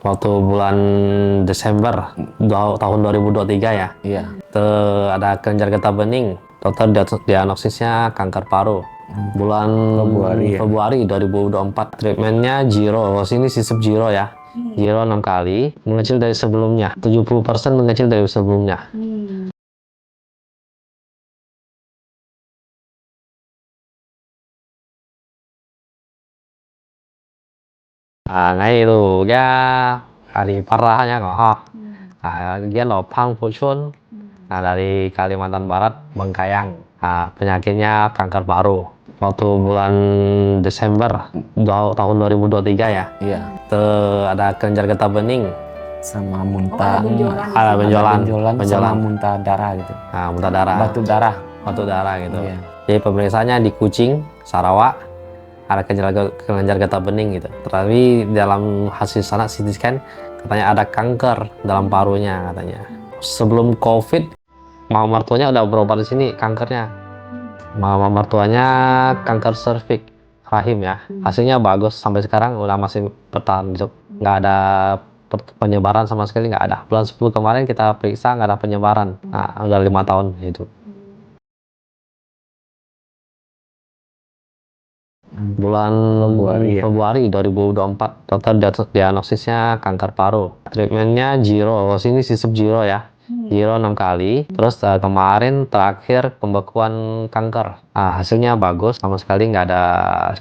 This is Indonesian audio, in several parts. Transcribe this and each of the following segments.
waktu bulan Desember tahun 2023 ya. Iya. Ada kelenjar getah bening. Dokter diagnosisnya kanker paru. Bulan Februari 2024. Treatmentnya Giro. Sini sistem Giro ya. Giro 6 kali, mengecil dari sebelumnya. 70% mengecil dari sebelumnya. Ngay itu dia hari parahnya kok. Dia Lopang Pucun. Dari Kalimantan Barat, Bengkayang. Penyakitnya kanker paru. Waktu bulan Desember tahun 2023 ya. Iya. Ada kelenjar getah bening Sama muntah. ada benjolan Sama muntah darah gitu. muntah darah, Batu darah. gitu. Iya. Jadi pemeriksaannya di Kucing, Sarawak, ada kelenjar getah bening gitu. Tapi dalam hasil sana CT scan katanya ada kanker dalam parunya katanya. Sebelum COVID, mama mertuanya udah berobat di sini kankernya. Mama mertuanya kanker serviks rahim ya. Hasilnya bagus sampai sekarang udah masih bertahan hidup. Nggak ada penyebaran sama sekali, nggak ada. Bulan 10 kemarin kita periksa nggak ada penyebaran. Udah 5 tahun hidup. Bulan Februari 2024, dokter diagnosisnya kanker paru. Treatmentnya Giro. Sini sistem Giro ya. Giro 6 kali. Terus kemarin terakhir pembekuan kanker. Hasilnya bagus, sama sekali nggak ada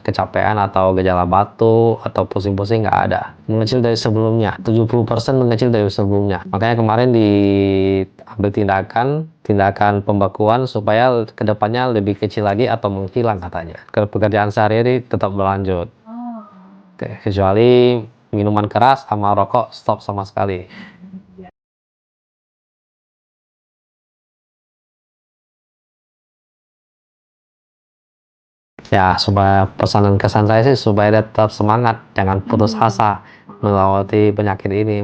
kecapean atau gejala batuk atau pusing-pusing, nggak ada. Mengecil dari sebelumnya. 70% mengecil dari sebelumnya. Makanya kemarin diambil tindakan pembekuan supaya kedepannya lebih kecil lagi atau menghilang katanya. Pekerjaan sehari-hari tetap berlanjut. Kecuali minuman keras sama rokok stop sama sekali. Ya, supaya pesanan kesan saya sih supaya dia tetap semangat, jangan putus asa melawan penyakit ini.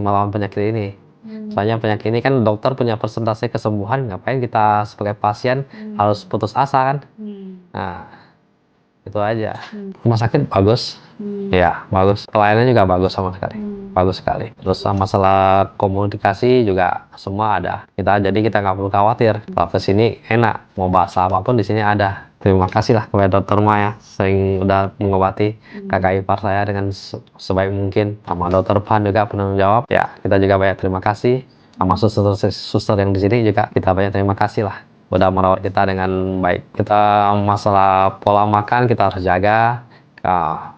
Soalnya penyakit ini kan dokter punya persentase kesembuhan, ngapain kita sebagai pasien harus putus asa kan? Nah, itu aja. Rumah sakit bagus, ya bagus. Pelayanannya juga bagus sama sekali, bagus sekali. Terus masalah komunikasi juga semua ada. Jadi kita nggak perlu khawatir. Kalau kesini enak, mau bahasa apapun di sini ada. Terima kasih lah kepada Dokter Maya sering udah mengobati kakak ipar saya dengan sebaik mungkin. Sama Dokter Pan juga penanggung jawab. Ya, kita juga banyak terima kasih. Sama suster yang di sini juga kita banyak terima kasih lah. Udah merawat kita dengan baik. Kita masalah pola makan kita harus jaga.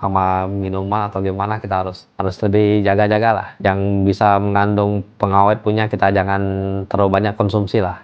Sama minuman atau gimana kita harus lebih jaga-jaga lah. Yang bisa mengandung pengawet punya kita jangan terlalu banyak konsumsi lah.